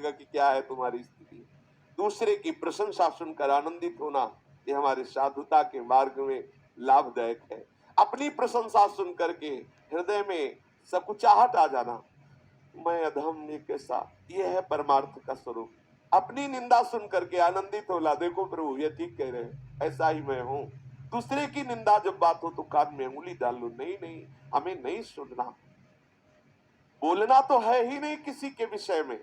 लगेगा कि क्या है तुम्हारी स्थिति। दूसरे की प्रशंसा सुनकर आनंदित होना, ये हमारे साधुता के मार्ग में लाभदायक है। अपनी प्रशंसा सुन करके हृदय में सकुचाहट आ जाना, मैं अधम, ये कैसा, ये है परमार्थ का स्वरूप। अपनी निंदा सुन करके आनंदित होला, देखो प्रभु ये ठीक कह रहे हैं, ऐसा ही मैं हूं। दूसरे की निंदा जब बात हो तो कान में उंगली डाल लो, नहीं नहीं हमें नहीं सुनना। बोलना तो है ही नहीं किसी के विषय में,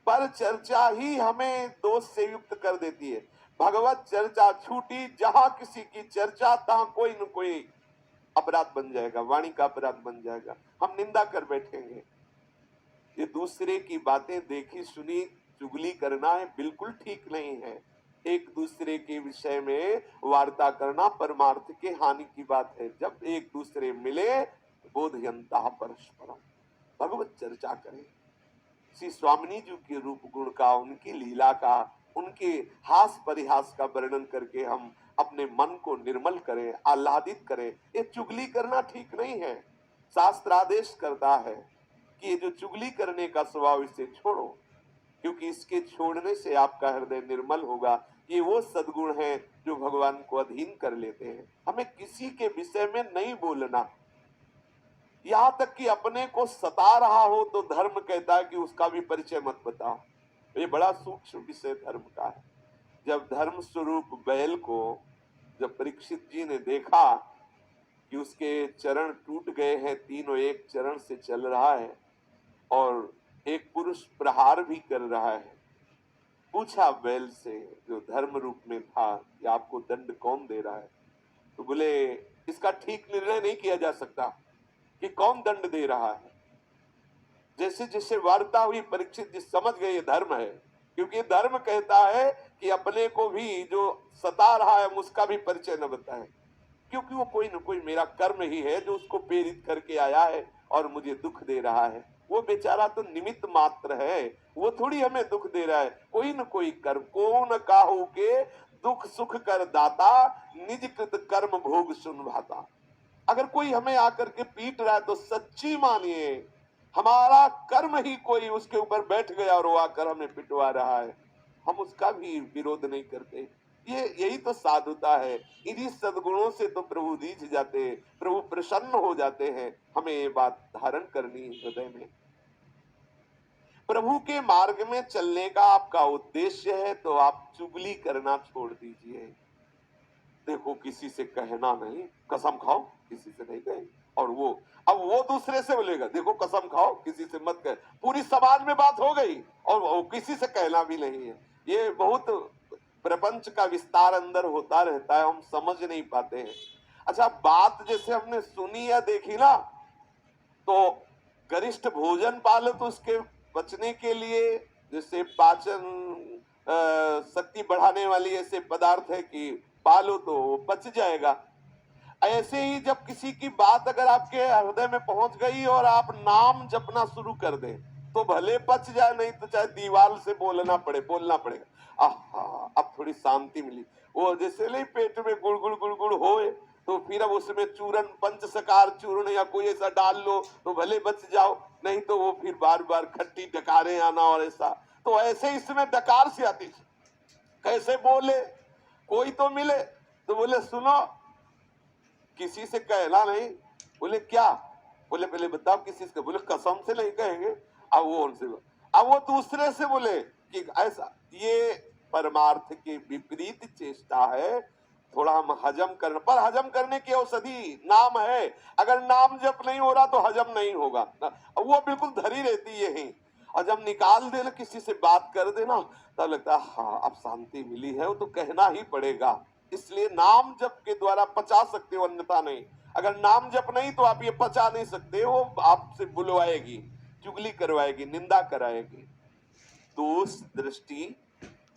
पर चर्चा ही हमें दोष से युक्त कर देती है। भगवत चर्चा छूटी, जहां किसी की चर्चा तहां कोई न कोई अपराध बन जाएगा, वाणी का अपराध बन जाएगा, हम निंदा कर बैठेंगे। ये दूसरे की बातें देखी सुनी चुगली करना है, बिल्कुल ठीक नहीं है। एक दूसरे के विषय में वार्ता करना परमार्थ के हानि की बात है। जब एक दूसरे मिले बोधयंता परस्परम, भगवत चर्चा करें, श्री स्वामिनी जी के रूप गुण का, उनकी लीला का, उनके हास परिहास का वर्णन करके हम अपने मन को निर्मल करें, आह्लादित करें। ये चुगली करना ठीक नहीं है। शास्त्र आदेश करता है कि ये जो चुगली करने का स्वभाव, इसे छोड़ो, क्योंकि इसके छोड़ने से आपका हृदय निर्मल होगा। ये वो सद्गुण है जो भगवान को अधीन कर लेते हैं। हमें किसी के विषय में नहीं बोलना, यहां तक कि अपने को सता रहा हो तो धर्म कहता है कि उसका भी परिचय मत बताओ। ये बड़ा सूक्ष्म विषय धर्म का है। जब धर्म स्वरूप बैल को जब परीक्षित जी ने देखा कि उसके चरण टूट गए हैं, तीनों एक चरण से चल रहा है और एक पुरुष प्रहार भी कर रहा है, पूछा बैल से जो धर्म रूप में था कि आपको दंड कौन दे रहा है? तो बोले इसका ठीक निर्णय नहीं किया जा सकता कि कौन दंड दे रहा है। जैसे जैसे वार्ता हुई परीक्षित जी समझ गए ये धर्म है, क्योंकि धर्म कहता है कि अपने को भी जो सता रहा है उसका भी परिचय न बताए, क्योंकि वो कोई न कोई मेरा कर्म ही है जो उसको प्रेरित करके आया है और मुझे दुख दे रहा है। वो बेचारा तो निमित्त मात्र है, वो थोड़ी हमें दुख दे रहा है। कोई न कोई कर्म, को न काहू के दुख सुख कर दाता, निज कृत कर्म भोग सुन भाता। अगर कोई हमें आकर के पीट रहा है तो सच्ची मानिए हमारा कर्म ही कोई उसके ऊपर बैठ गया और वो आकर हमें पिटवा रहा है, हम उसका भी विरोध नहीं करते। ये यही तो साधुता है। इन्हीं सद्गुणों से तो प्रभु रीझ जाते हैं, प्रभु प्रसन्न हो जाते हैं। हमें ये बात धारण करनी है हृदय में। प्रभु के मार्ग में चलने का आपका उद्देश्य है तो आप चुगली करना छोड़ दीजिए। देखो किसी से कहना नहीं, कसम खाओ किसी से नहीं कहे। और वो अब वो दूसरे से बोलेगा देखो कसम खाओ किसी से मत कहे। पूरी समाज में बात हो गई और वो किसी से कहना भी नहीं है। ये बहुत प्रपंच का विस्तार अंदर होता रहता है, हम समझ नहीं पाते हैं। अच्छा, बात जैसे हमने सुनी या देखी ना, तो गरिष्ठ भोजन पालो तो उसके बचने के लिए जैसे पाचन शक्ति बढ़ाने वाली ऐसे पदार्थ है कि पालो तो वो बच जाएगा। ऐसे ही जब किसी की बात अगर आपके हृदय में पहुंच गई और आप नाम जपना शुरू कर दें तो भले पच जाए, नहीं तो चाहे दीवार से बोलना पड़ेगा। आहा, अब थोड़ी शांति मिली। वो जैसे नहीं पेट में गुड़गुड़ गुड़गुड़ होए तो फिर अब उसमें चूरन, पंचसकार चूर्ण या कोई ऐसा डाल लो तो भले बच जाओ, नहीं तो वो फिर बार बार खट्टी डकारें आना और ऐसा। तो ऐसे इसमें डकार से आती, कैसे बोले, कोई तो मिले तो बोले सुनो किसी से कहना नहीं। बोले क्या? बोले पहले बताओ किसी से। बोले कसम से नहीं कहेंगे। अब वो उनसे, अब वो दूसरे से बोले कि ऐसा, ये परमार्थ के विपरीत चेष्टा है। थोड़ा हम हजम करना, पर हजम करने की औषधि नाम है। अगर नाम जप नहीं हो रहा तो हजम नहीं होगा, वो बिल्कुल धरी रहती है। और जब निकाल देना, किसी से बात कर देना, तब लगता है हाँ अब शांति मिली है, वो तो कहना ही पड़ेगा। इसलिए नाम जप के द्वारा पचा सकते हो, अन्यथा नहीं। अगर नाम जप नहीं तो आप ये पचा नहीं सकते हो। आपसे बुलवाएगी, चुगली करवाएगी, निंदा कराएगी। दोष दृष्टि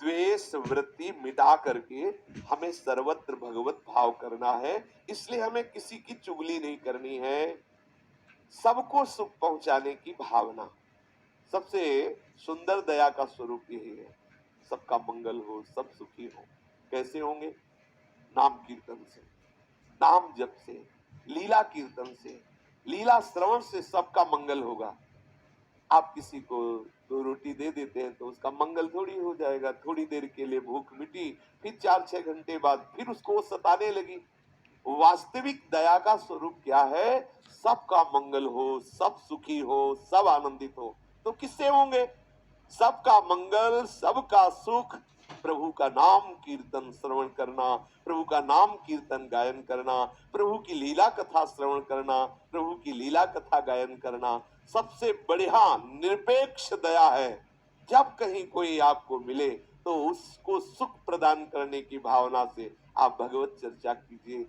द्वेष वृत्ति मिटा करके हमें सर्वत्र भगवत भाव करना है। इसलिए हमें किसी की चुगली नहीं करनी है। सबको सुख पहुंचाने की भावना, सबसे सुंदर दया का स्वरूप यही है। सबका मंगल हो, सब सुखी हो। कैसे होंगे? नाम कीर्तन से, नाम जप से, लीला कीर्तन से, लीला श्रवण से सबका मंगल होगा। आप किसी को दो रोटी दे देते हैं तो उसका मंगल थोड़ी हो जाएगा। थोड़ी देर के लिए भूख मिटी, फिर 4-6 घंटे बाद फिर उसको वो सताने लगी। वास्तविक दया का स्वरूप क्या है? सबका मंगल हो, सब सुखी हो, सब आनंदित हो। तो किससे होंगे? सबका मंगल, सबका सुख, प्रभु का नाम कीर्तन श्रवण करना, प्रभु का नाम कीर्तन गायन करना, प्रभु की लीला कथा श्रवण करना, प्रभु की लीला कथा गायन करना सबसे बढ़िया निरपेक्ष दया है। जब कहीं कोई आपको मिले तो उसको सुख प्रदान करने की भावना से आप भगवत चर्चा कीजिए।